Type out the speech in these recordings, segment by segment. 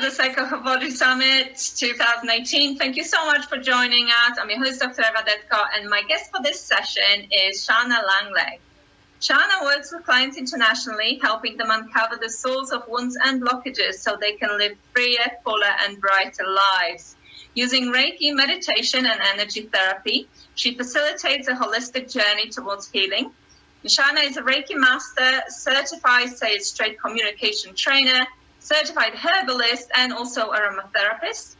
to the Psycho-Body Summit 2018. Thank you so much for joining us. I'm your host, Dr. Eva Detko, and my guest for this session is Shana Langley. Shana works with clients internationally, helping them uncover the source of wounds and blockages so they can live freer, fuller, and brighter lives. Using Reiki, meditation, and energy therapy, she facilitates a holistic journey towards healing. Shana is a Reiki master, certified Say It Straight communication trainer, certified herbalist, and also aromatherapist.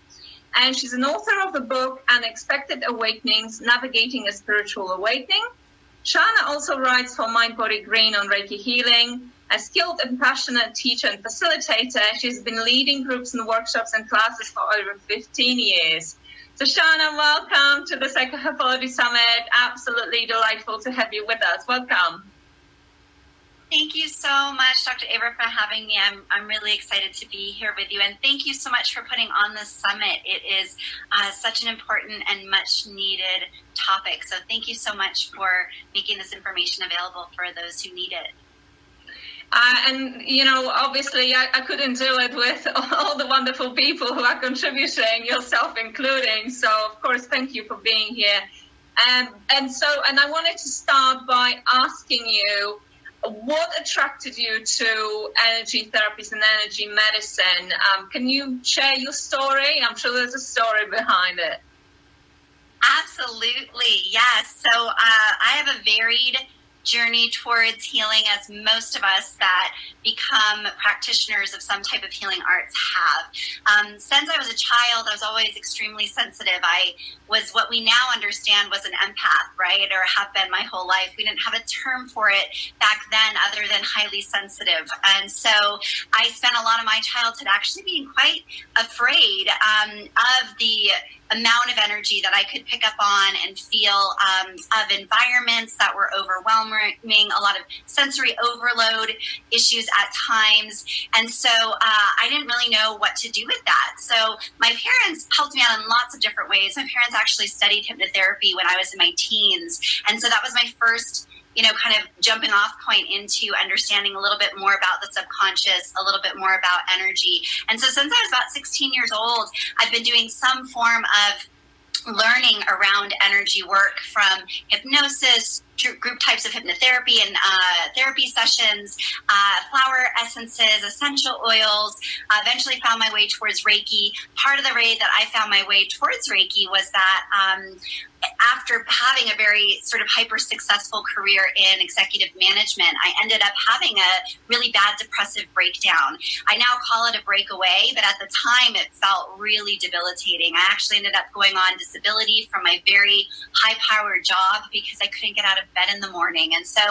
And she's an author of the book Unexpected Awakenings, Navigating a Spiritual Awakening. Shana also writes for Mind Body Green on Reiki healing. A skilled and passionate teacher and facilitator, she's been leading groups and workshops and classes for over 15 years. So Shana, welcome to the Psycho-Body Summit. Absolutely delightful to have you with us. Welcome. Thank you so much, Dr. Ava, for having me. I'm really excited to be here with you. And thank you so much for putting on this summit. It is such an important and much needed topic. So thank you so much for making this information available for those who need it. And, you know, obviously I couldn't do it with all the wonderful people who are contributing, yourself including. So, of course, thank you for being here. And I wanted to start by asking you, what attracted you to energy therapies and energy medicine? Can you share your story? I'm sure there's a story behind it. Absolutely, yes. So I have a varied journey towards healing, as most of us that become practitioners of some type of healing arts have. Since I was a child, I was always extremely sensitive. I was what we now understand was an empath, right? Or have been my whole life. We didn't have a term for it back then other than highly sensitive. And so I spent a lot of my childhood actually being quite afraid of the amount of energy that I could pick up on and feel, of environments that were overwhelming, a lot of sensory overload issues at times. And so I didn't really know what to do with that. So my parents helped me out in lots of different ways. My parents actually studied hypnotherapy when I was in my teens. And so that was my first kind of jumping off point into understanding a little bit more about the subconscious, a little bit more about energy. And so since I was about 16 years old, I've been doing some form of learning around energy work, from hypnosis, group types of hypnotherapy and therapy sessions, flower essences, essential oils, eventually found my way towards Reiki. Part of the way that I found my way towards Reiki was that after having a very sort of hyper successful career in executive management, I ended up having a really bad depressive breakdown. I now call it a breakaway, but at the time it felt really debilitating. I actually ended up going on disability from my very high-powered job because I couldn't get out of bed in the morning. And so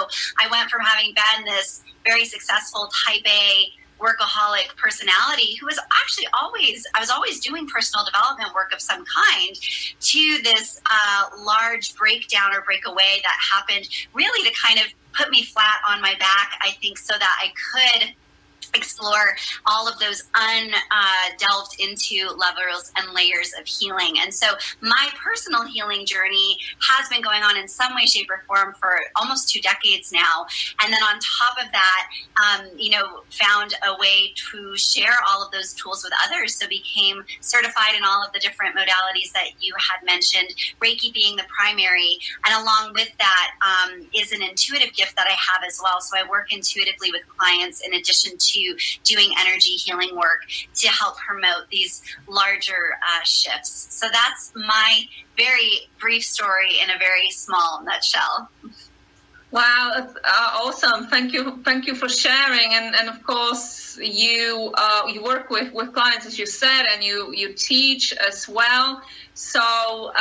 I went from having been this very successful type A workaholic personality who was actually I was always doing personal development work of some kind, to this large breakdown or breakaway that happened really to kind of put me flat on my back, I think, so that I could explore all of those delved into levels and layers of healing. And so my personal healing journey has been going on in some way, shape, or form for almost 2 decades now. And then on top of that, found a way to share all of those tools with others. So became certified in all of the different modalities that you had mentioned, Reiki being the primary. And along with that is an intuitive gift that I have as well. So I work intuitively with clients in addition to doing energy healing work to help promote these larger shifts. So that's my very brief story in a very small nutshell. Wow, that's awesome. Thank you for sharing. And of course, you work with clients, as you said, and you teach as well. So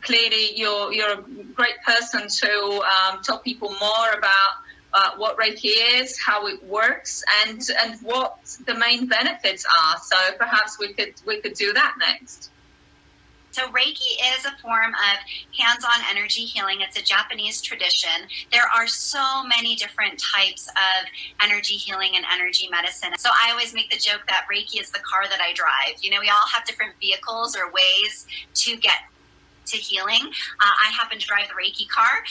clearly, you're a great person to tell people more about what Reiki is, how it works, and what the main benefits are. So perhaps we could do that next. So Reiki is a form of hands-on energy healing. It's a Japanese tradition. There are so many different types of energy healing and energy medicine. So I always make the joke that Reiki is the car that I drive. We all have different vehicles or ways to get to healing. I happen to drive the Reiki car,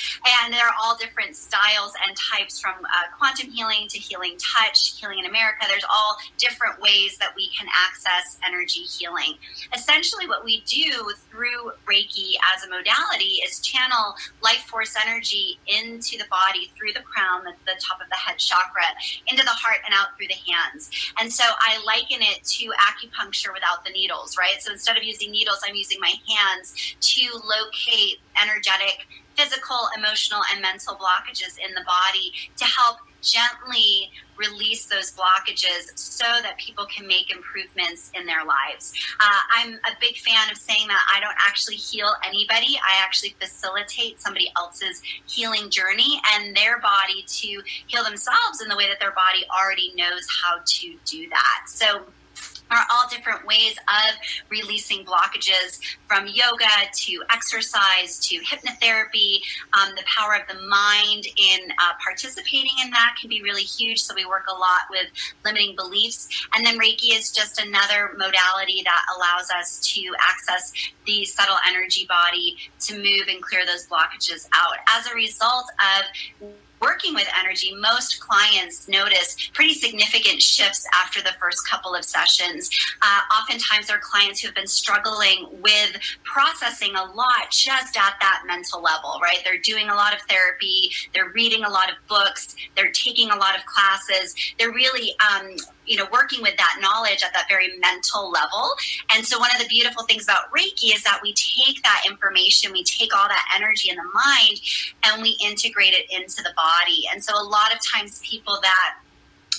and there are all different styles and types, from quantum healing to healing touch, healing in America. There's all different ways that we can access energy healing. Essentially, what we do through Reiki as a modality is channel life force energy into the body through the crown, the top of the head chakra, into the heart and out through the hands. And so I liken it to acupuncture without the needles, right? So instead of using needles, I'm using my hands to locate energetic, physical, emotional, and mental blockages in the body to help gently release those blockages so that people can make improvements in their lives. I'm a big fan of saying that I don't actually heal anybody. I actually facilitate somebody else's healing journey and their body to heal themselves in the way that their body already knows how to do that. So are all different ways of releasing blockages, from yoga to exercise to hypnotherapy. The power of the mind in participating in that can be really huge. So we work a lot with limiting beliefs. And then Reiki is just another modality that allows us to access the subtle energy body to move and clear those blockages out. As a result of working with energy, most clients notice pretty significant shifts after the first couple of sessions. Oftentimes, there are clients who have been struggling with processing a lot just at that mental level, right? They're doing a lot of therapy, they're reading a lot of books, they're taking a lot of classes, they're really working with that knowledge at that very mental level. And so one of the beautiful things about Reiki is that we take that information, we take all that energy in the mind, and we integrate it into the body. And so a lot of times people that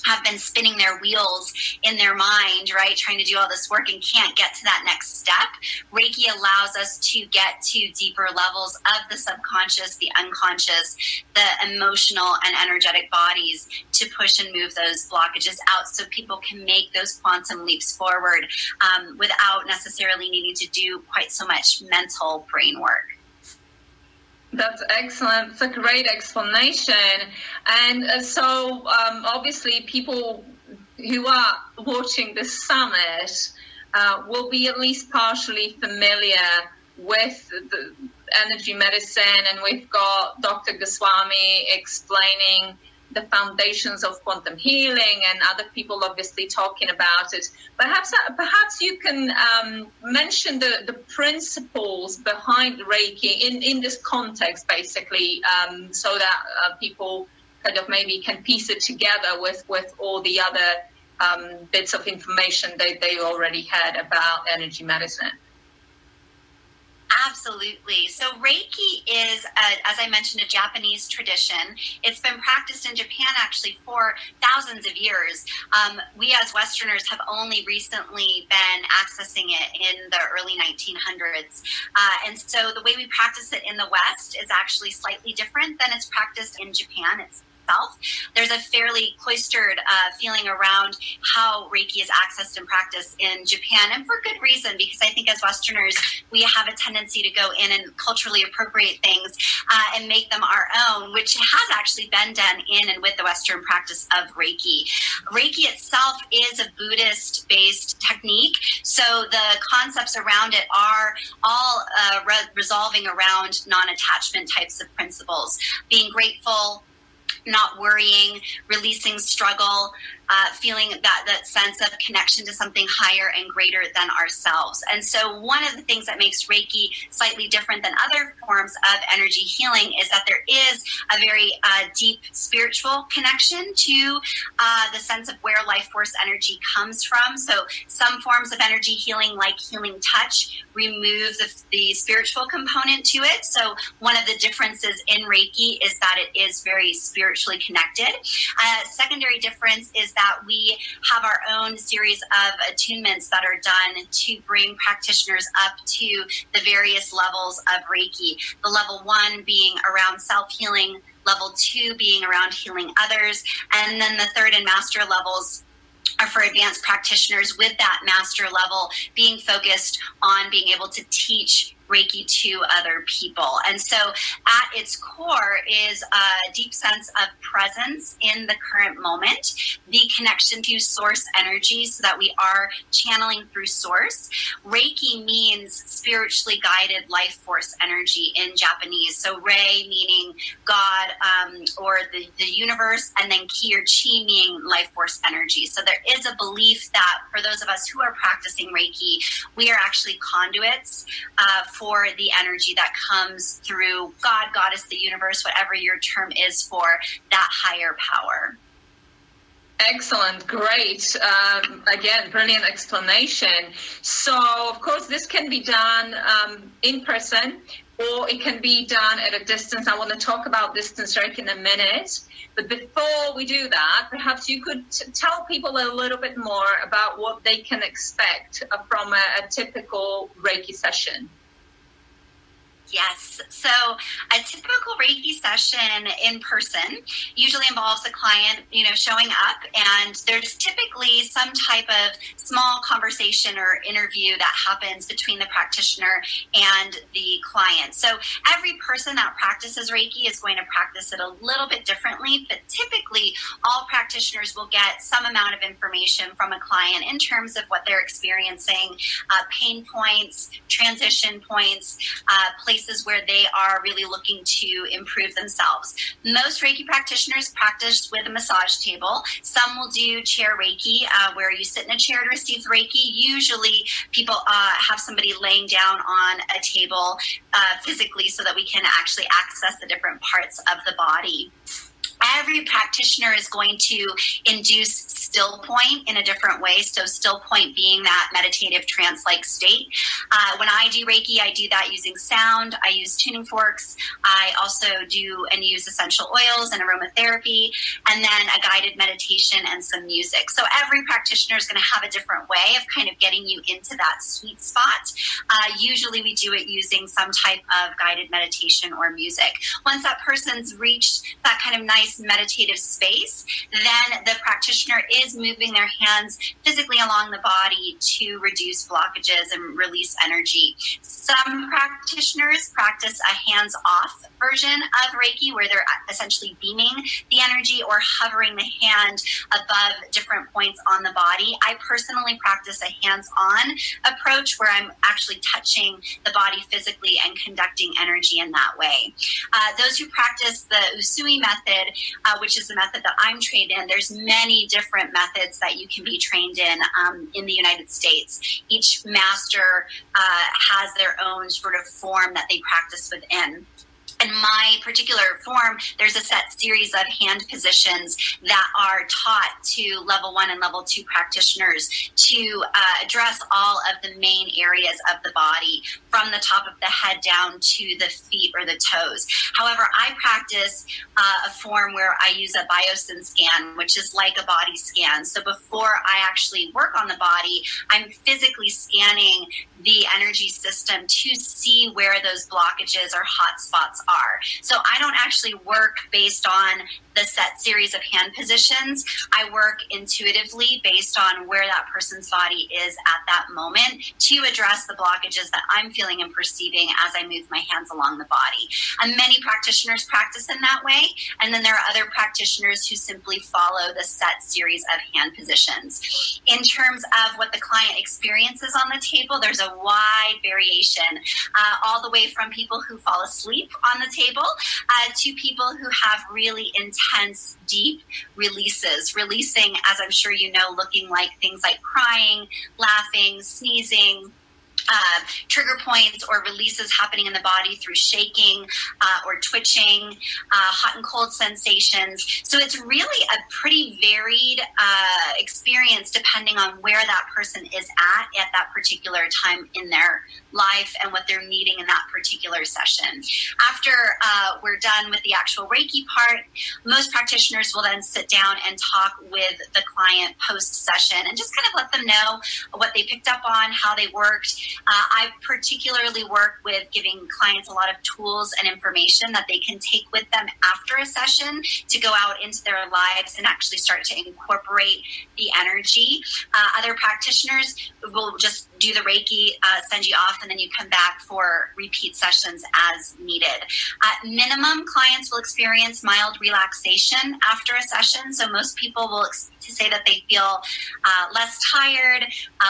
have been spinning their wheels in their mind, right, trying to do all this work and can't get to that next step, Reiki allows us to get to deeper levels of the subconscious, the unconscious, the emotional and energetic bodies to push and move those blockages out so people can make those quantum leaps forward without necessarily needing to do quite so much mental brain work. That's excellent. It's a great explanation. And so obviously people who are watching this summit will be at least partially familiar with the energy medicine. And we've got Dr. Goswami explaining the foundations of quantum healing, and other people obviously talking about it. Perhaps you can mention the principles behind Reiki in this context, basically, so that people kind of maybe can piece it together with all the other bits of information they already had about energy medicine. Absolutely. So Reiki is, as I mentioned, a Japanese tradition. It's been practiced in Japan actually for thousands of years. We as Westerners have only recently been accessing it in the early 1900s. And so the way we practice it in the West is actually slightly different than it's practiced in Japan itself. There's a fairly cloistered feeling around how Reiki is accessed and practiced in Japan, and for good reason, because I think as Westerners, we have a tendency to go in and culturally appropriate things and make them our own, which has actually been done in and with the Western practice of Reiki. Reiki itself is a Buddhist-based technique, so the concepts around it are all resolving around non-attachment types of principles, being grateful, not worrying, releasing struggle, feeling that sense of connection to something higher and greater than ourselves. And so one of the things that makes Reiki slightly different than other forms of energy healing is that there is a very deep spiritual connection to the sense of where life force energy comes from. So some forms of energy healing, like healing touch, remove the spiritual component to it. So one of the differences in Reiki is that it is very spiritually connected. A secondary difference is that we have our own series of attunements that are done to bring practitioners up to the various levels of Reiki. The level 1 being around self-healing, level 2 being around healing others, and then the third and master levels are for advanced practitioners with that master level being focused on being able to teach Reiki to other people. And so at its core is a deep sense of presence in the current moment, the connection to source energy so that we are channeling through source. Reiki means spiritually guided life force energy in Japanese. So Rei meaning God or the universe, and then Ki or Chi meaning life force energy. So there is a belief that for those of us who are practicing Reiki, we are actually conduits for the energy that comes through God, Goddess, the universe, whatever your term is for that higher power. Excellent. Great. Again, brilliant explanation. So, of course, this can be done in person, or it can be done at a distance. I want to talk about distance Reiki in a minute. But before we do that, perhaps you could tell people a little bit more about what they can expect from a typical Reiki session. Yes. So a typical Reiki session in person usually involves a client, showing up, and there's typically some type of small conversation or interview that happens between the practitioner and the client. So every person that practices Reiki is going to practice it a little bit differently, but typically all practitioners will get some amount of information from a client in terms of what they're experiencing, pain points, transition points, places where they are really looking to improve themselves. Most Reiki practitioners practice with a massage table. Some will do chair Reiki, where you sit in a chair to receive Reiki. Usually people have somebody laying down on a table physically so that we can actually access the different parts of the body. Every practitioner is going to induce still point in a different way. So still point being that meditative trance-like state. When I do Reiki, I do that using sound. I use tuning forks. I also do and use essential oils and aromatherapy, and then a guided meditation and some music. So every practitioner is going to have a different way of kind of getting you into that sweet spot. Usually we do it using some type of guided meditation or music. Once that person's reached that kind of nice meditative space, then the practitioner is moving their hands physically along the body to reduce blockages and release energy. Some practitioners practice a hands-off version of Reiki where they're essentially beaming the energy or hovering the hand above different points on the body. I personally practice a hands-on approach where I'm actually touching the body physically and conducting energy in that way. Those who practice the Usui method, which is the method that I'm trained in, there's many different methods that you can be trained in the United States. Each master has their own sort of form that they practice within. In my particular form, there's a set series of hand positions that are taught to level 1 and level 2 practitioners to address all of the main areas of the body from the top of the head down to the feet or the toes. However, I practice a form where I use a biosyn scan, which is like a body scan. So before I actually work on the body, I'm physically scanning the energy system to see where those blockages or hot spots are. So I don't actually work based on the set series of hand positions. I work intuitively based on where that person's body is at that moment to address the blockages that I'm feeling and perceiving as I move my hands along the body. And many practitioners practice in that way. And then there are other practitioners who simply follow the set series of hand positions. In terms of what the client experiences on the table, there's a wide variation, all the way from people who fall asleep on the table to people who have really intense, deep releasing, as I'm sure you know, looking like things like crying, laughing, sneezing, trigger points or releases happening in the body through shaking or twitching, hot and cold sensations. So it's really a pretty varied experience depending on where that person is at that particular time in their life and what they're needing in that particular session. After we're done with the actual Reiki part, most practitioners will then sit down and talk with the client post-session and just kind of let them know what they picked up on, how they worked, I particularly work with giving clients a lot of tools and information that they can take with them after a session to go out into their lives and actually start to incorporate the energy. Other practitioners will just do the Reiki, send you off, and then you come back for repeat sessions as needed. At minimum, clients will experience mild relaxation after a session. So most people will say that they feel less tired,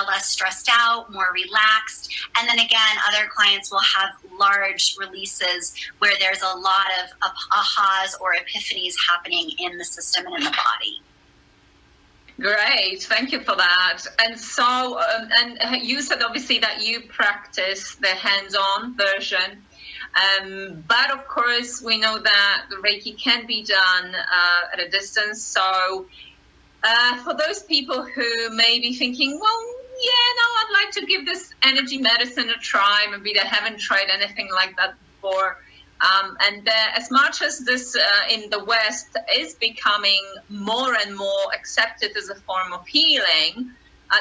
less stressed out, more relaxed. And then again, other clients will have large releases where there's a lot of ahas or epiphanies happening in the system and in the body. Great, thank you for that. And so, and you said obviously that you practice the hands-on version, but of course we know that the Reiki can be done at a distance. So for those people who may be thinking, well, yeah, no, I'd like to give this energy medicine a try. Maybe they haven't tried anything like that before. And as much as this in the West is becoming more and more accepted as a form of healing,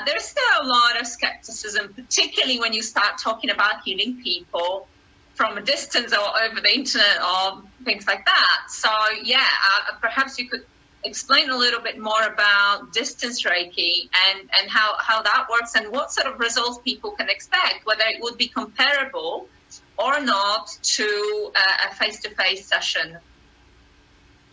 there's still a lot of skepticism, particularly when you start talking about healing people from a distance or over the internet or things like that. So, yeah, perhaps you could explain a little bit more about distance Reiki and how that works and what sort of results people can expect, whether it would be comparable or not to a face-to-face session.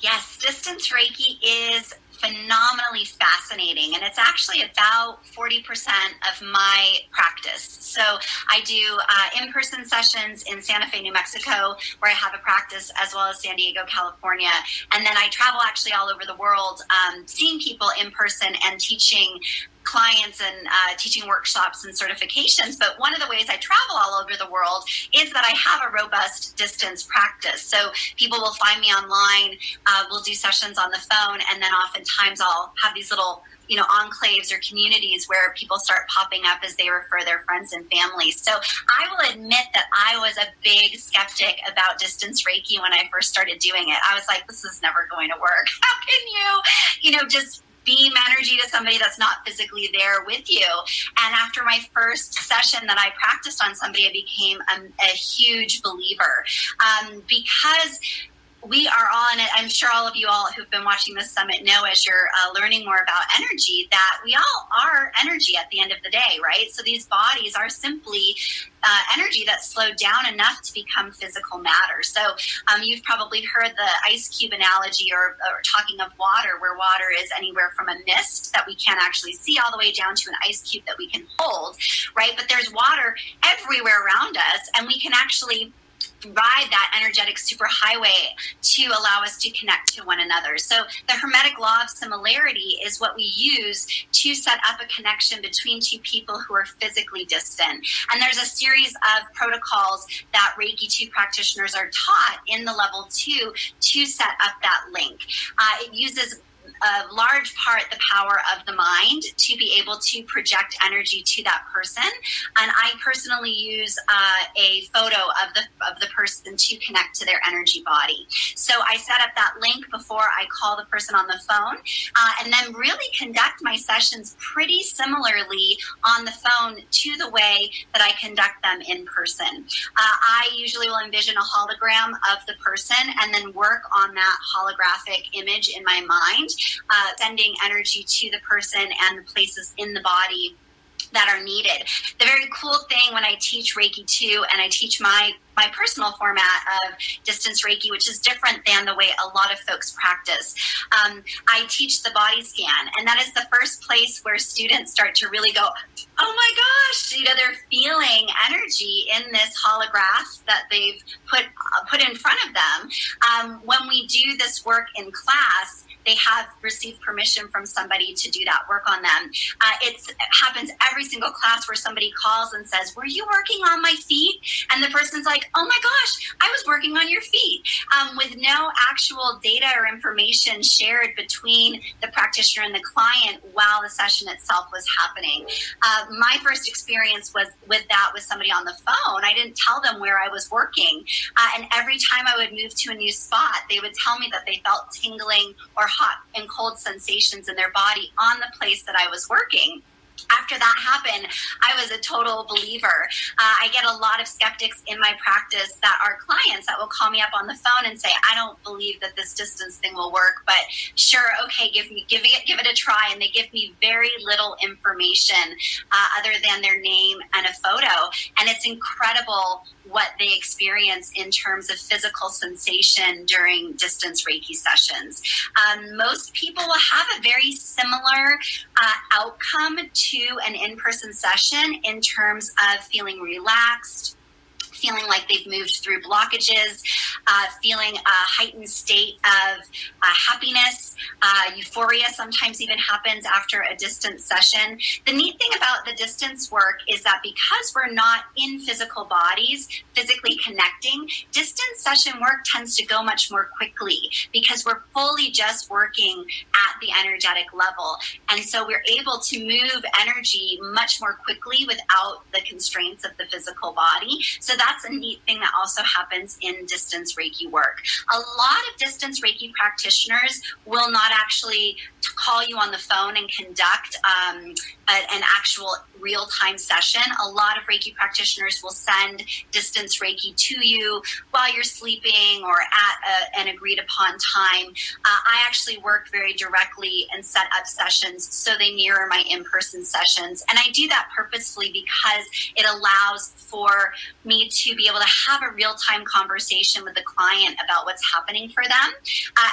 Yes, distance Reiki is phenomenally fascinating, and it's actually about 40% of my practice. So I do in-person sessions in Santa Fe, New Mexico, where I have a practice, as well as San Diego, California. And then I travel actually all over the world, seeing people in person and teaching clients and teaching workshops and certifications. But one of the ways I travel all over the world is that I have a robust distance practice. So people will find me online, we'll do sessions on the phone, and then oftentimes I'll have these little enclaves or communities where people start popping up as they refer their friends and family. So I will admit that I was a big skeptic about distance Reiki when I first started doing it. I was like, this is never going to work. How can you just beam energy to somebody that's not physically there with you? And after my first session that I practiced on somebody, I became a huge believer, because we are all, and I'm sure all of you all who've been watching this summit know, as you're learning more about energy, that we all are energy at the end of the day, right? So these bodies are simply energy that's slowed down enough to become physical matter. So you've probably heard the ice cube analogy, or talking of water, where water is anywhere from a mist that we can't actually see all the way down to an ice cube that we can hold, right? But there's water everywhere around us, and we can actually ride that energetic superhighway to allow us to connect to one another. So the Hermetic law of similarity is what we use to set up a connection between two people who are physically distant. And there's a series of protocols that Reiki 2 practitioners are taught in the level 2 to set up that link. It uses a large part the power of the mind to be able to project energy to that person. And I personally use a photo of the person to connect to their energy body. So I set up that link before I call the person on the phone, and then really conduct my sessions pretty similarly on the phone to the way that I conduct them in person. I usually will envision a hologram of the person and then work on that holographic image in my mind, sending energy to the person and the places in the body that are needed. The very cool thing when I teach Reiki 2 and I teach my personal format of distance Reiki, which is different than the way a lot of folks practice, I teach the body scan. And that is the first place where students start to really go, oh my gosh, they're feeling energy in this holograph that they've put in front of them. When we do this work in class, they have received permission from somebody to do that work on them. It happens every single class where somebody calls and says, were you working on my feet? And the person's like, oh my gosh, I was working on your feet, with no actual data or information shared between the practitioner and the client while the session itself was happening. My first experience was with somebody on the phone. I didn't tell them where I was working. And every time I would move to a new spot, they would tell me that they felt tingling or hot and cold sensations in their body on the place that I was working. After that happened, I was a total believer. I get a lot of skeptics in my practice that are clients that will call me up on the phone and say, I don't believe that this distance thing will work, but sure, okay, give it a try. And they give me very little information other than their name and a photo. And it's incredible what they experience in terms of physical sensation during distance Reiki sessions. Most people will have a very similar outcome to an in-person session in terms of feeling relaxed, feeling like they've moved through blockages, feeling a heightened state of happiness. Euphoria sometimes even happens after a distance session. The neat thing about the distance work is that because we're not in physical bodies, physically connecting, distance session work tends to go much more quickly because we're fully just working at the energetic level. And so we're able to move energy much more quickly without the constraints of the physical body. So that's a neat thing that also happens in distance Reiki work. A lot of distance Reiki practitioners will not actually call you on the phone and conduct an actual real-time session. A lot of Reiki practitioners will send distance Reiki to you while you're sleeping or at an agreed-upon time. I actually work very directly and set up sessions so they mirror my in-person sessions. And I do that purposefully because it allows for me to be able to have a real-time conversation with the client about what's happening for them.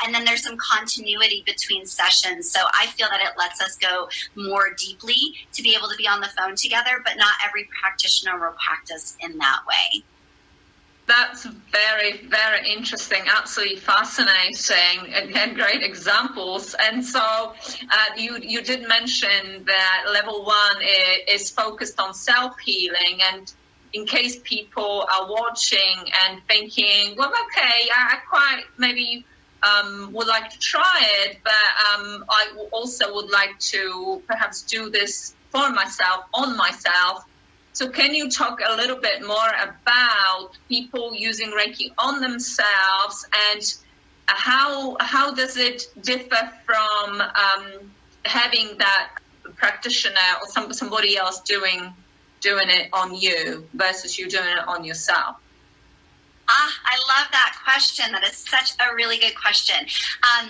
And then there's some continuity between sessions. So I feel that it lets us go more deeply to be able to be on the phone together, but not every practitioner will practice in that way. That's very, very interesting, absolutely fascinating, and great examples. And so you did mention that level 1 is focused on self-healing, and in case people are watching and thinking, well, okay, I quite maybe would like to try it, but I also would like to perhaps do this for myself, on myself. So can you talk a little bit more about people using Reiki on themselves, and how does it differ from having that practitioner or somebody else doing it on you versus you doing it on yourself? I love that question. That is such a really good question.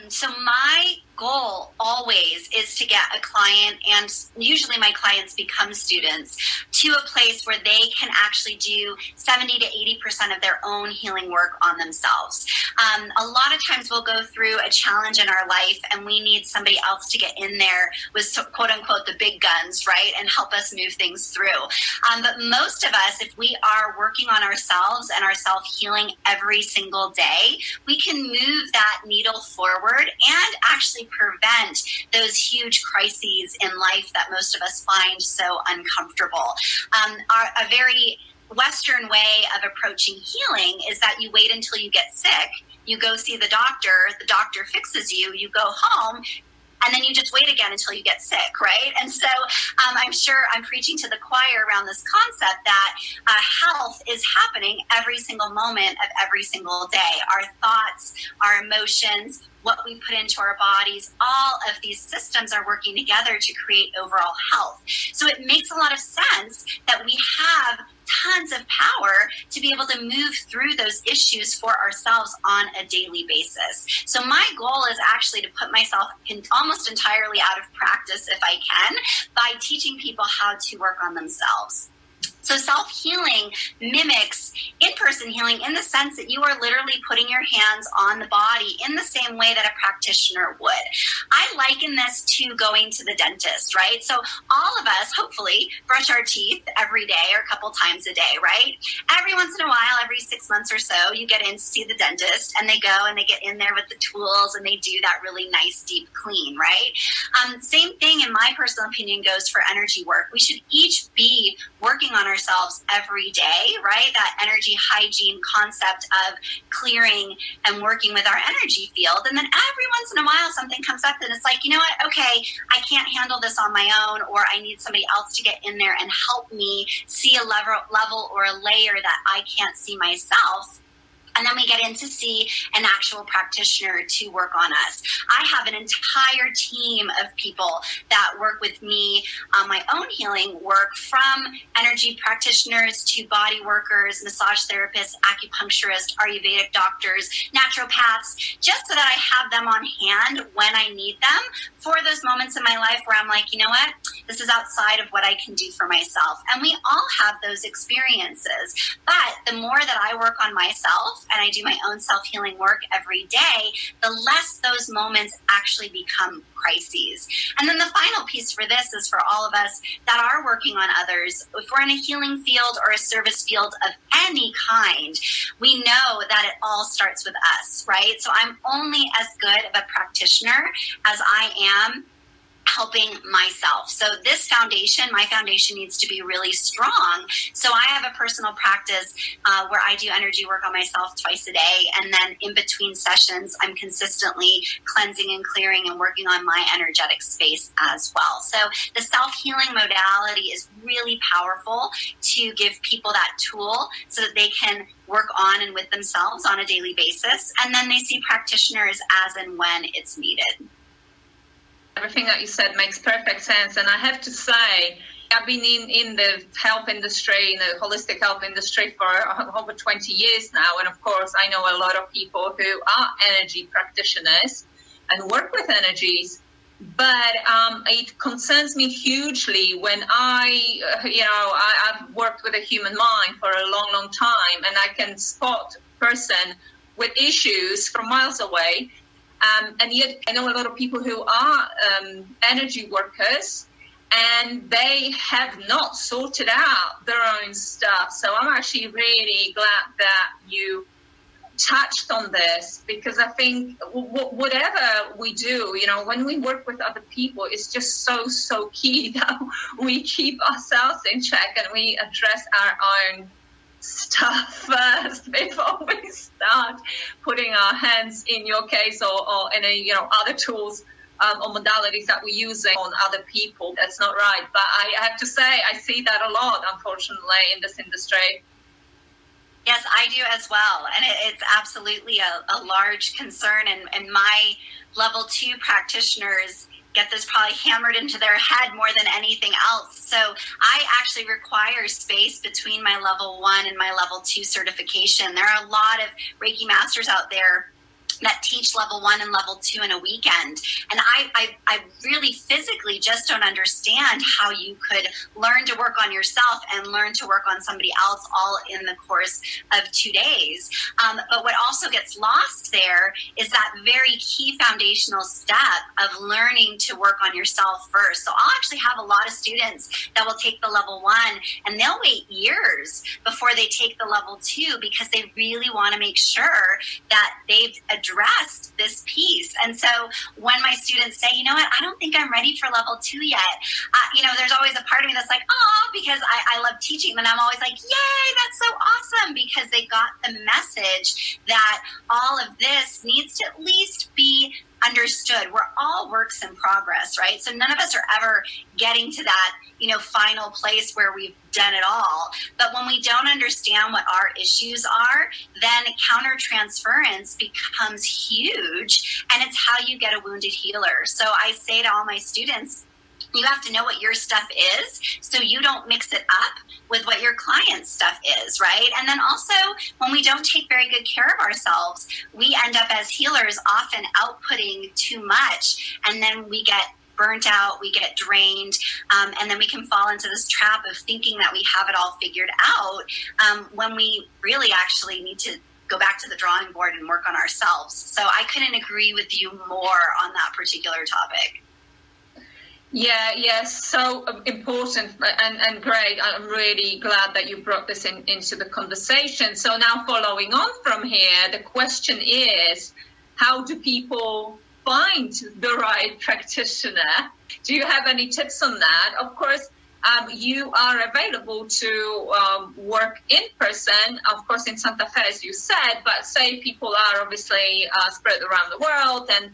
So my goal always is to get a client, and usually my clients become students, to a place where they can actually do 70 to 80% of their own healing work on themselves. A lot of times we'll go through a challenge in our life and we need somebody else to get in there with quote unquote the big guns, right, and help us move things through. But most of us, if we are working on ourselves and our self-healing every single day, we can move that needle forward and actually prevent those huge crises in life that most of us find so uncomfortable. A very Western way of approaching healing is that you wait until you get sick, you go see the doctor fixes you, you go home, and then you just wait again until you get sick, right? And so I'm sure I'm preaching to the choir around this concept that health is happening every single moment of every single day. Our thoughts, our emotions, what we put into our bodies, all of these systems are working together to create overall health. So it makes a lot of sense that we have tons of power to be able to move through those issues for ourselves on a daily basis. So my goal is actually to put myself almost entirely out of practice, if I can, by teaching people how to work on themselves. So self-healing mimics in-person healing in the sense that you are literally putting your hands on the body in the same way that a practitioner would. I liken this to going to the dentist, right? So all of us, hopefully, brush our teeth every day or a couple times a day, right? Every once in a while, every 6 months or so, you get in to see the dentist, and they go and they get in there with the tools and they do that really nice deep clean, right? Same thing, in my personal opinion, goes for energy work. We should each be working on ourselves every day, right? That energy hygiene concept of clearing and working with our energy field. And then every once in a while, something comes up and it's like, you know what? Okay, I can't handle this on my own, or I need somebody else to get in there and help me see a level or a layer that I can't see myself. And then we get in to see an actual practitioner to work on us. I have an entire team of people that work with me on my own healing work, from energy practitioners to body workers, massage therapists, acupuncturists, Ayurvedic doctors, naturopaths, just so that I have them on hand when I need them for those moments in my life where I'm like, you know what, this is outside of what I can do for myself. And we all have those experiences. But the more that I work on myself, and I do my own self-healing work every day, the less those moments actually become crises. And then the final piece for this is for all of us that are working on others. If we're in a healing field or a service field of any kind, we know that it all starts with us, right? So I'm only as good of a practitioner as I am helping myself. So this foundation, my foundation, needs to be really strong. So I have a personal practice where I do energy work on myself twice a day. And then in between sessions, I'm consistently cleansing and clearing and working on my energetic space as well. So the self-healing modality is really powerful to give people that tool so that they can work on and with themselves on a daily basis. And then they see practitioners as and when it's needed. Everything that you said makes perfect sense. And I have to say, I've been in the health industry, in the holistic health industry for over 20 years now. And of course, I know a lot of people who are energy practitioners and work with energies. But it concerns me hugely when I've worked with a human mind for a long, long time, and I can spot a person with issues from miles away. And yet I know a lot of people who are energy workers, and they have not sorted out their own stuff. So I'm actually really glad that you touched on this, because I think whatever we do, when we work with other people, it's just so key that we keep ourselves in check and we address our own stuff first before we start putting our hands, in your case, or any other tools or modalities that we're using on other people. That's not right. But I have to say, I see that a lot, unfortunately, in this industry. Yes, I do as well. And it's absolutely a large concern. And my level 2 practitioners get this probably hammered into their head more than anything else. So I actually require space between my level 1 and my level 2 certification. There are a lot of Reiki masters out there that teach level 1 and level 2 in a weekend. And I really physically just don't understand how you could learn to work on yourself and learn to work on somebody else all in the course of 2 days. But what also gets lost there is that very key foundational step of learning to work on yourself first. So I'll actually have a lot of students that will take the level 1, and they'll wait years before they take the level 2, because they really want to make sure that they've addressed this piece. And so when my students say, you know what, I don't think I'm ready for level 2 yet, there's always a part of me that's like, oh, because I love teaching them. And I'm always like, yay, that's so awesome, because they got the message that all of this needs to at least be understood. We're all works in progress, right? So none of us are ever getting to that, final place where we've done it all. But when we don't understand what our issues are, then countertransference becomes huge, and it's how you get a wounded healer. So I say to all my students, you have to know what your stuff is so you don't mix it up with what your client's stuff is, right? And then also, when we don't take very good care of ourselves, we end up as healers often outputting too much, and then we get burnt out, we get drained, and then we can fall into this trap of thinking that we have it all figured out when we really actually need to go back to the drawing board and work on ourselves. So I couldn't agree with you more on that particular topic. Yeah, yes, so important and great. I'm really glad that you brought this into the conversation. So now, following on from here, the question is, how do people find the right practitioner? Do you have any tips on that? Of course, you are available to work in person, of course, in Santa Fe, as you said, but say people are obviously spread around the world, and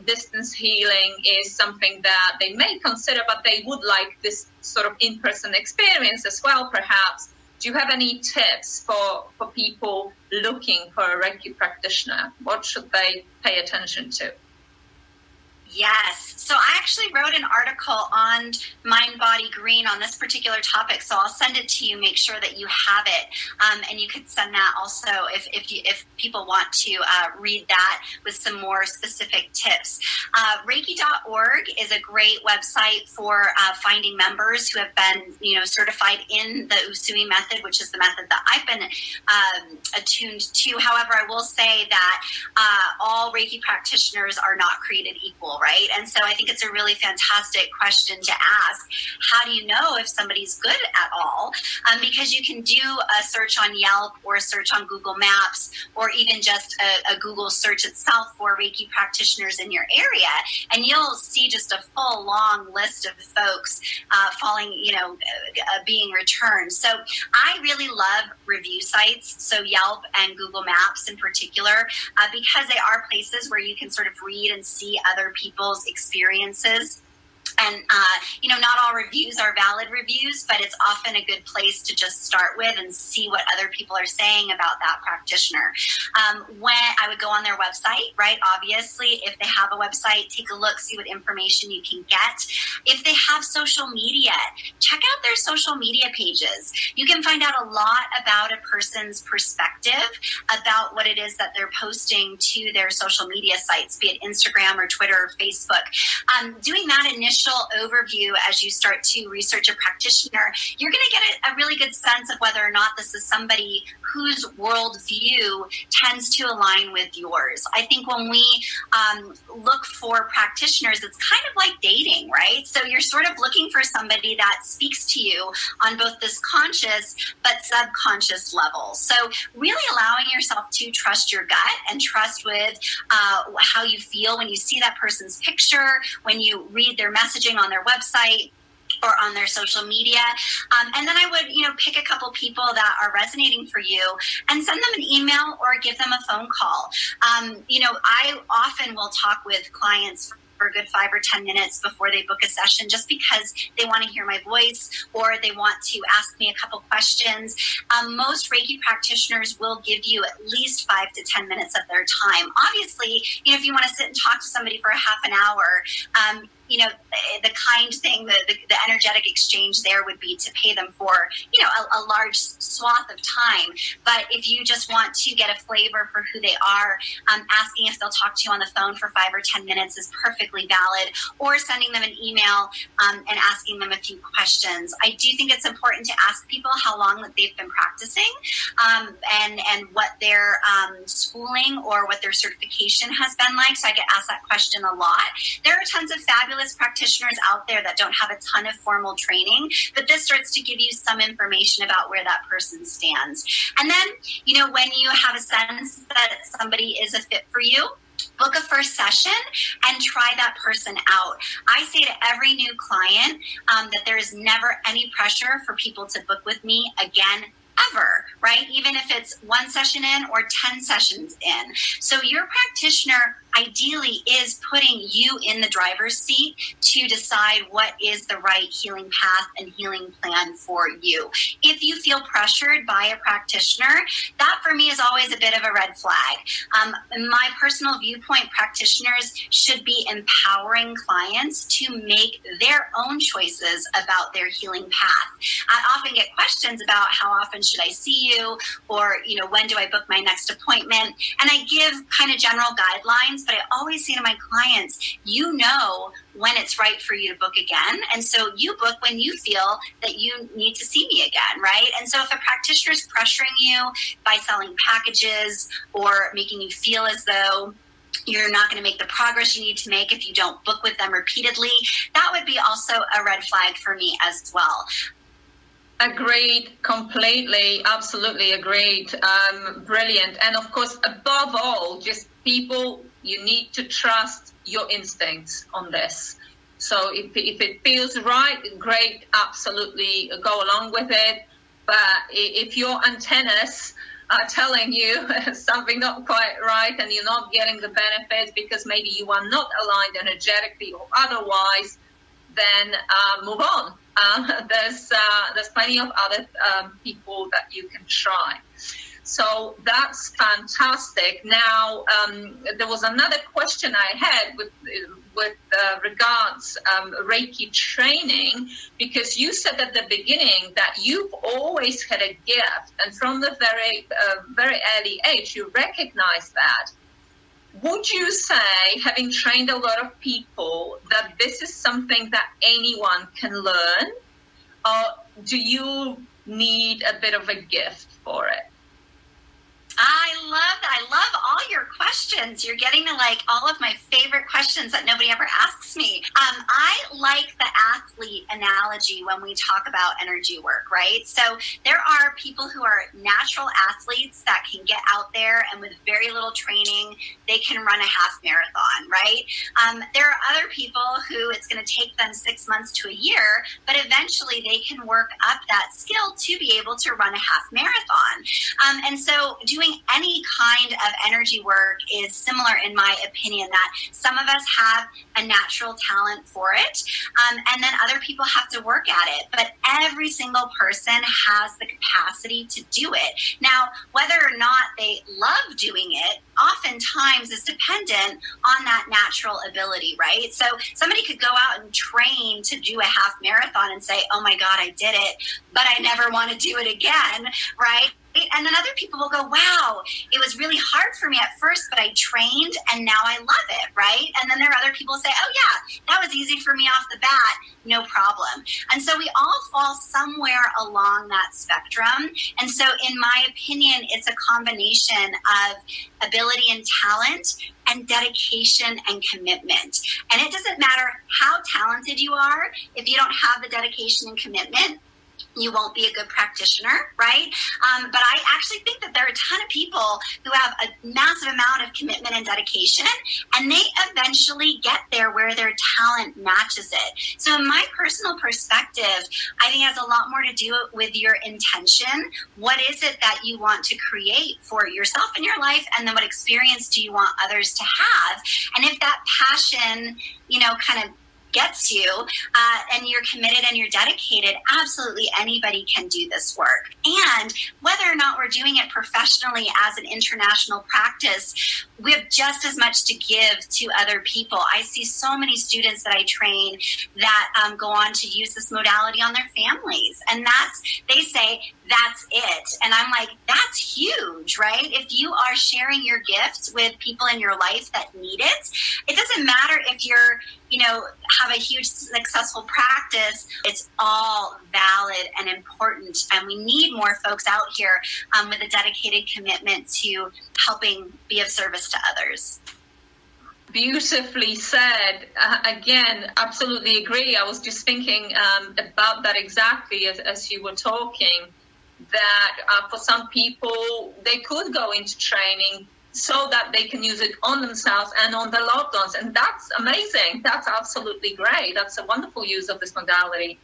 distance healing is something that they may consider, but they would like this sort of in-person experience as well, perhaps. do you have any tips for people looking for a Reiki practitioner? What should they pay attention to? Yes. So I actually wrote an article on Mind Body Green on this particular topic. So I'll send it to you. Make sure that you have it, and you could send that also if people want to read that with some more specific tips. Reiki.org is a great website for finding members who have been certified in the Usui method, which is the method that I've been attuned to. However, I will say that all Reiki practitioners are not created equal, right? And so I think it's a really fantastic question to ask. How do you know if somebody's good at all? Because you can do a search on Yelp or a search on Google Maps, or even just a Google search itself for Reiki practitioners in your area, and you'll see just a full long list of folks being returned. So I really love review sites, so Yelp and Google Maps in particular, because they are places where you can sort of read and see other people's experiences. And, not all reviews are valid reviews, but it's often a good place to just start with and see what other people are saying about that practitioner. When I would go on their website, right, obviously, if they have a website, take a look, see what information you can get. If they have social media, check out their social media pages. You can find out a lot about a person's perspective about what it is that they're posting to their social media sites, be it Instagram or Twitter or Facebook. Doing that initial overview as you start to research a practitioner, you're going to get a really good sense of whether or not this is somebody whose worldview tends to align with yours. I think when we look for practitioners, it's kind of like dating, right? So you're sort of looking for somebody that speaks to you on both this conscious but subconscious level. So really allowing yourself to trust your gut and trust with how you feel when you see that person's picture, when you read their messaging on their website or on their social media. And then I would, pick a couple people that are resonating for you and send them an email or give them a phone call. I often will talk with clients for a good 5 or 10 minutes before they book a session, just because they want to hear my voice or they want to ask me a couple questions. Most Reiki practitioners will give you at least 5 to 10 minutes of their time. Obviously, if you want to sit and talk to somebody for a half an hour, the kind thing, the energetic exchange there would be to pay them for, a large swath of time. But if you just want to get a flavor for who they are, asking if they'll talk to you on the phone for 5 or 10 minutes is perfectly valid, or sending them an email and asking them a few questions. I do think it's important to ask people how long that they've been practicing and what their schooling or what their certification has been like. So I get asked that question a lot. There are tons of fabulous practitioners out there that don't have a ton of formal training, but this starts to give you some information about where that person stands. And then, when you have a sense that somebody is a fit for you, book a first session and try that person out. I say to every new client that there is never any pressure for people to book with me again, ever, right? Even if it's 1 session in or 10 sessions in. So your practitioner ideally is putting you in the driver's seat to decide what is the right healing path and healing plan for you. If you feel pressured by a practitioner, that for me is always a bit of a red flag. In my personal viewpoint, practitioners should be empowering clients to make their own choices about their healing path. I often get questions about how often should I see you, or when do I book my next appointment, and I give kind of general guidelines. But I always say to my clients, when it's right for you to book again. And so you book when you feel that you need to see me again, right? And so if a practitioner is pressuring you by selling packages or making you feel as though you're not going to make the progress you need to make if you don't book with them repeatedly, that would be also a red flag for me as well. Agreed, completely, absolutely agreed. Brilliant. And of course, above all, just people, you need to trust your instincts on this. So if it feels right, great, absolutely go along with it. But if your antennas are telling you something not quite right and you're not getting the benefits because maybe you are not aligned energetically or otherwise, then move on. There's plenty of other people that you can try. So that's fantastic. Now, there was another question I had with regards Reiki training, because you said at the beginning that you've always had a gift, and from the very early age you recognized that. Would you say, having trained a lot of people, that this is something that anyone can learn, or do you need a bit of a gift for it? I love all your questions. You're getting to like all of my favorite questions that nobody ever asks me. I like the athlete analogy when we talk about energy work, right? So there are people who are natural athletes that can get out there and with very little training, they can run a half marathon, right? There are other people who it's going to take them 6 months to a year, but eventually they can work up that skill to be able to run a half marathon. And so doing any kind of energy work is similar, in my opinion, that some of us have a natural talent for it, and then other people have to work at it. But every single person has the capacity to do it. Now, whether or not they love doing it, oftentimes is dependent on that natural ability, right? So somebody could go out and train to do a half marathon and say, oh my God, I did it, but I never want to do it again, right? And then other people will go, wow, it was really hard for me at first, but I trained and now I love it, right? And then there are other people who say, oh yeah, that was easy for me off the bat, no problem. And so we all fall somewhere along that spectrum. And so in my opinion, it's a combination of ability and talent and dedication and commitment. And it doesn't matter how talented you are, if you don't have the dedication and commitment, you won't be a good practitioner, right? But I actually think that there are a ton of people who have a massive amount of commitment and dedication, and they eventually get there where their talent matches it. So in my personal perspective, I think it has a lot more to do with your intention. What is it that you want to create for yourself in your life? And then what experience do you want others to have? And if that passion, kind of gets you and you're committed and you're dedicated, absolutely anybody can do this work. And whether or not we're doing it professionally as an international practice, we have just as much to give to other people. I see so many students that I train that go on to use this modality on their families. And they say, that's it. And I'm like, that's huge, right? If you are sharing your gifts with people in your life that need it, it doesn't matter if you're, have a huge successful practice. It's all valid and important. And we need more folks out here with a dedicated commitment to helping be of service to others. Beautifully said. Again, absolutely agree. I was just thinking about that exactly as you were talking, that for some people, they could go into training so that they can use it on themselves and on their loved ones. And that's amazing. That's absolutely great. That's a wonderful use of this modality.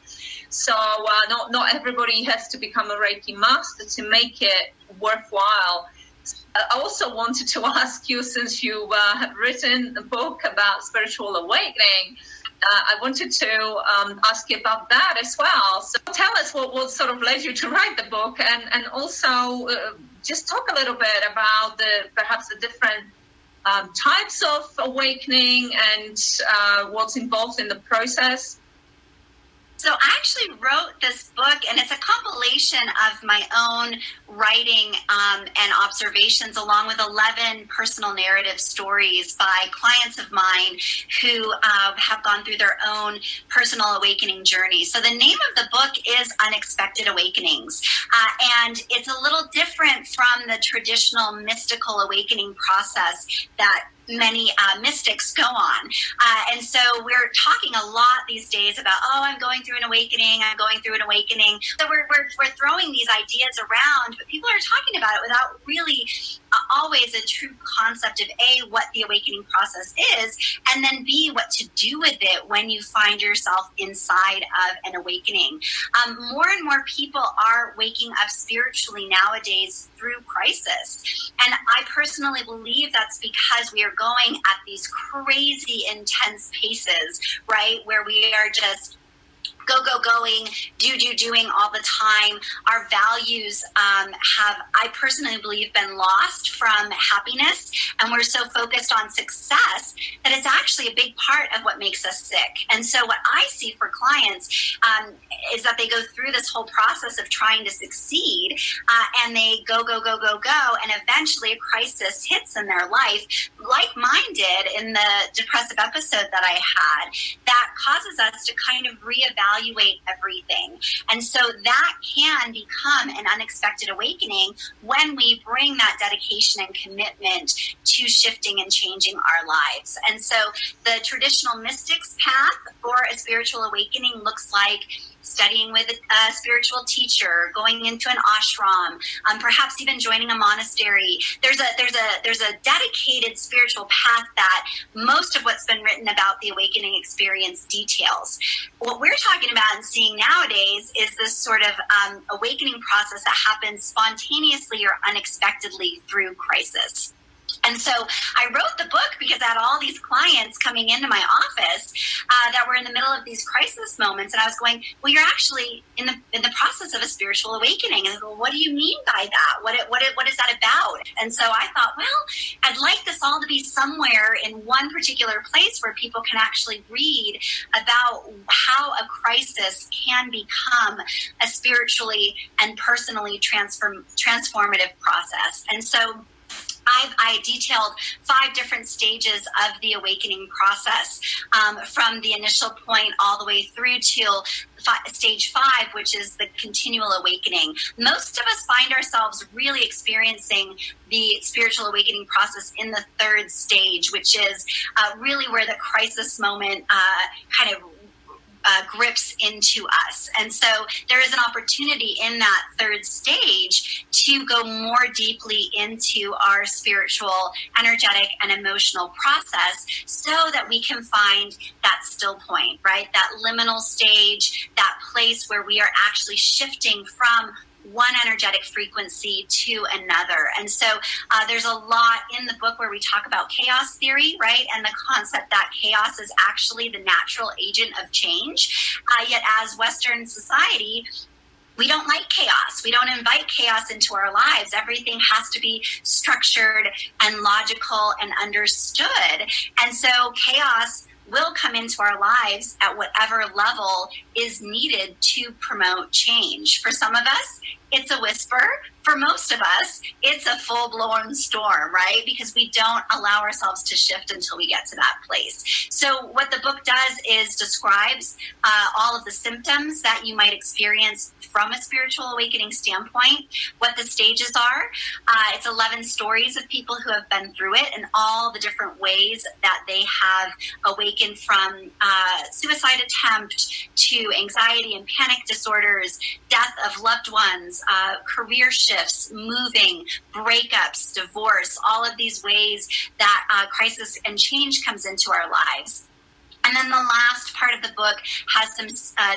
So not everybody has to become a Reiki master to make it worthwhile. I also wanted to ask you, since you have written a book about spiritual awakening, I wanted to ask you about that as well. So tell us what sort of led you to write the book, and also just talk a little bit about perhaps the different types of awakening and what's involved in the process. So I actually wrote this book, and it's a compilation of my own writing and observations, along with 11 personal narrative stories by clients of mine who have gone through their own personal awakening journey. So the name of the book is Unexpected Awakenings, and it's a little different from the traditional mystical awakening process that many mystics go on. And so we're talking a lot these days about, I'm going through an awakening, I'm going through an awakening. So we're throwing these ideas around, but people are talking about it without really always a true concept of A, what the awakening process is, and then B, what to do with it when you find yourself inside of an awakening. More and more people are waking up spiritually nowadays through crisis. And I personally believe that's because we are going at these crazy intense paces, right? Where we are just going, doing all the time. Our values have, I personally believe, been lost from happiness, and we're so focused on success that it's actually a big part of what makes us sick. And so what I see for clients is that they go through this whole process of trying to succeed, and they go, and eventually a crisis hits in their life, like mine did in the depressive episode that I had, that causes us to kind of reevaluate everything. And so that can become an unexpected awakening when we bring that dedication and commitment to shifting and changing our lives. And so the traditional mystic's path for a spiritual awakening looks like studying with a spiritual teacher, going into an ashram, perhaps even joining a monastery. There's a dedicated spiritual path that most of what's been written about the awakening experience details. What we're talking about and seeing nowadays is this sort of awakening process that happens spontaneously or unexpectedly through crisis. And so I wrote the book because I had all these clients coming into my office that were in the middle of these crisis moments. And I was going, well, you're actually in the process of a spiritual awakening. And I go, what do you mean by that? What is that about? And so I thought, well, I'd like this all to be somewhere in one particular place where people can actually read about how a crisis can become a spiritually and personally transformative process. And so I detailed 5 different stages of the awakening process, from the initial point all the way through to stage 5, which is the continual awakening. Most of us find ourselves really experiencing the spiritual awakening process in the 3rd stage, which is really where the crisis moment kind of grips into us. And so there is an opportunity in that 3rd stage to go more deeply into our spiritual, energetic, and emotional process so that we can find that still point, right? That liminal stage, that place where we are actually shifting from one energetic frequency to another. And so there's a lot in the book where we talk about chaos theory, right? And the concept that chaos is actually the natural agent of change. Yet as Western society, we don't like chaos. We don't invite chaos into our lives. Everything has to be structured and logical and understood. And so chaos will come into our lives at whatever level is needed to promote change. For some of us, it's a whisper. For most of us, it's a full-blown storm, right? Because we don't allow ourselves to shift until we get to that place. So what the book does is describes all of the symptoms that you might experience from a spiritual awakening standpoint, what the stages are. It's 11 stories of people who have been through it and all the different ways that they have awakened from suicide attempt to anxiety and panic disorders, death of loved ones, career shifts, moving, breakups, divorce, all of these ways that crisis and change comes into our lives. And then the last part of the book has some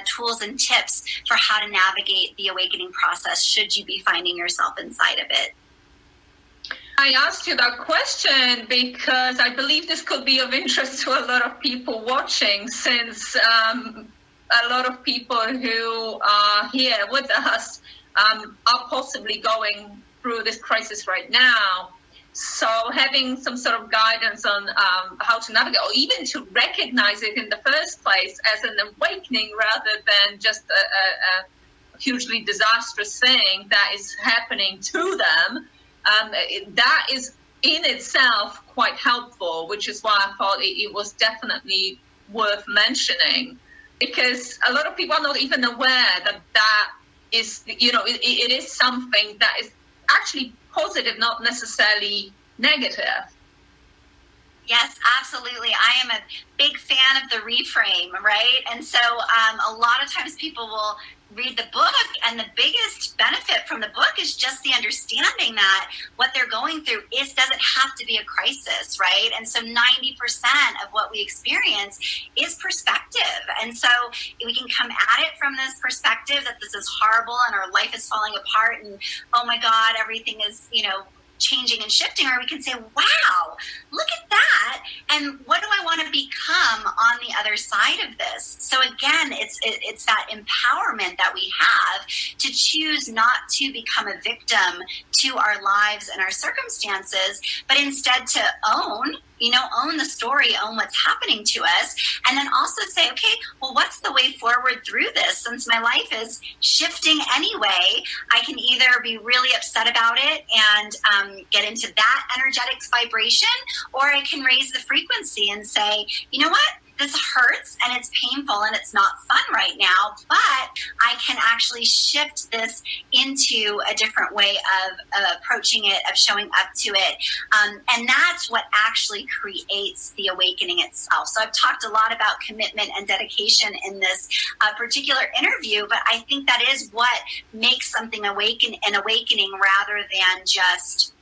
tools and tips for how to navigate the awakening process should you be finding yourself inside of it. I asked you that question because I believe this could be of interest to a lot of people watching, since a lot of people who are here with us are possibly going through this crisis right now. So having some sort of guidance on how to navigate, or even to recognize it in the first place as an awakening rather than just a hugely disastrous thing that is happening to them, that is in itself quite helpful, which is why I thought it was definitely worth mentioning, because a lot of people are not even aware that is, it is something that is actually positive, not necessarily negative. Yes, absolutely. I am a big fan of the reframe, right? And so a lot of times people will read the book, and the biggest benefit from the book is just the understanding that what they're going through doesn't have to be a crisis, right? And so 90% of what we experience is perspective. And so we can come at it from this perspective that this is horrible and our life is falling apart and, oh my God, everything is, changing and shifting, or we can say, wow, look at that. And what do I want to become on the other side of this? So again, it's that empowerment that we have to choose not to become a victim to our lives and our circumstances, but instead to own the story, own what's happening to us, and then also say, okay, well, what's the way forward through this? Since my life is shifting anyway, I can either be really upset about it and get into that energetic vibration, or I can raise the frequency and say, you know what? This hurts and it's painful and it's not fun right now, but I can actually shift this into a different way of approaching it, of showing up to it. And that's what actually creates the awakening itself. So I've talked a lot about commitment and dedication in this particular interview, but I think that is what makes something an awakening rather than just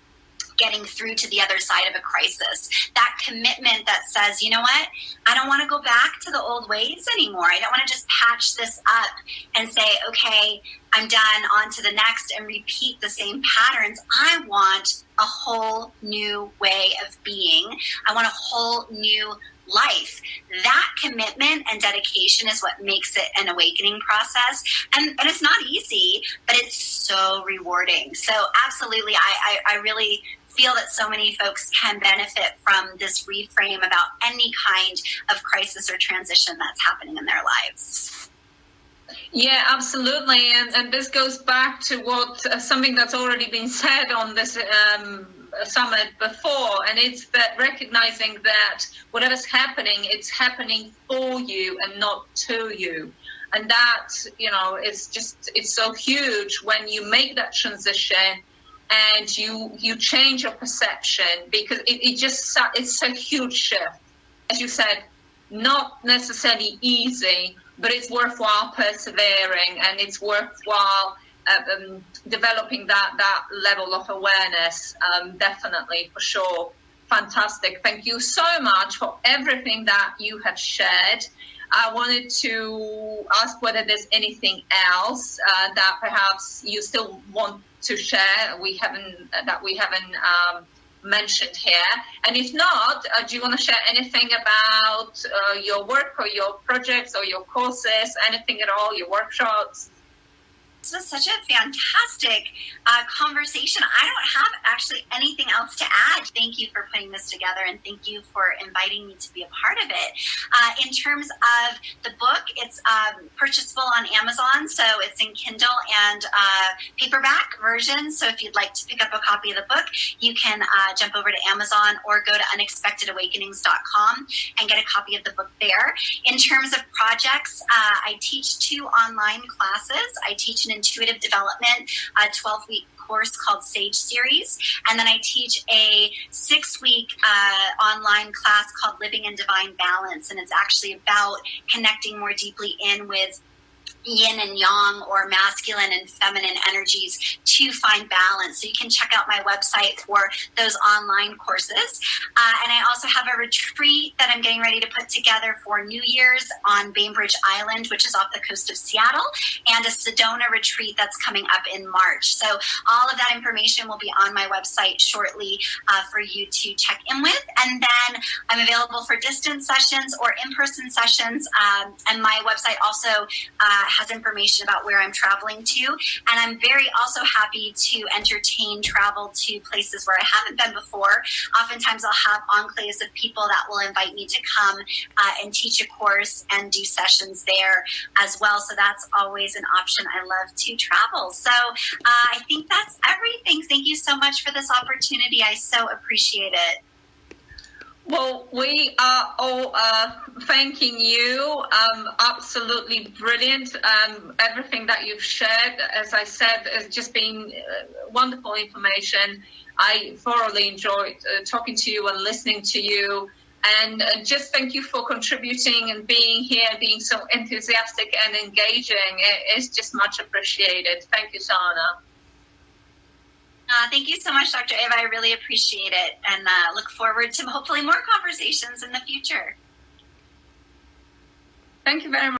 getting through to the other side of a crisis. That commitment that says, you know what, I don't want to go back to the old ways anymore. I don't want to just patch this up and say, okay, I'm done, on to the next, and repeat the same patterns. I want a whole new way of being. I want a whole new life. That commitment and dedication is what makes it an awakening process. And it's not easy, but it's so rewarding. So absolutely, I really feel that so many folks can benefit from this reframe about any kind of crisis or transition that's happening in their lives. Yeah, absolutely. And this goes back to what something that's already been said on this summit before, and it's that recognizing that whatever's happening, it's happening for you and not to you. And that, it's so huge when you make that transition and you change your perception, because it's a huge shift. As you said, not necessarily easy, but it's worthwhile persevering, and it's worthwhile developing that level of awareness, definitely, for sure. Fantastic. Thank you so much for everything that you have shared. I wanted to ask whether there's anything else that perhaps you still want to share that we haven't mentioned here. And if not, do you want to share anything about your work or your projects or your courses, anything at all, your workshops? This was such a fantastic conversation. I don't have actually anything else to add. Thank you for putting this together, and thank you for inviting me to be a part of it. In terms of the book, it's purchasable on Amazon, so it's in Kindle and paperback version. So if you'd like to pick up a copy of the book, you can jump over to Amazon or go to unexpectedawakenings.com and get a copy of the book there. In terms of projects, I teach 2 online classes. I teach an intuitive development, a 12-week course called Sage Series, and then I teach a 6-week online class called Living in Divine Balance, and it's actually about connecting more deeply in with yin and yang, or masculine and feminine energies, to find balance. So you can check out my website for those online courses. And I also have a retreat that I'm getting ready to put together for New Year's on Bainbridge Island, which is off the coast of Seattle, and a Sedona retreat that's coming up in March. So all of that information will be on my website shortly for you to check in with. And then I'm available for distance sessions or in-person sessions. And my website also has information about where I'm traveling to. And I'm very also happy to entertain travel to places where I haven't been before. Oftentimes I'll have enclaves of people that will invite me to come and teach a course and do sessions there as well. So that's always an option. I love to travel. So I think that's everything. Thank you so much for this opportunity. I so appreciate it. Well, we are all thanking you. Absolutely brilliant. Everything that you've shared, as I said, has just been wonderful information. I thoroughly enjoyed talking to you and listening to you. And just thank you for contributing and being here, being so enthusiastic and engaging. It is just much appreciated. Thank you, Shana. Thank you so much, Dr. Eva. I really appreciate it, and look forward to hopefully more conversations in the future. Thank you very much.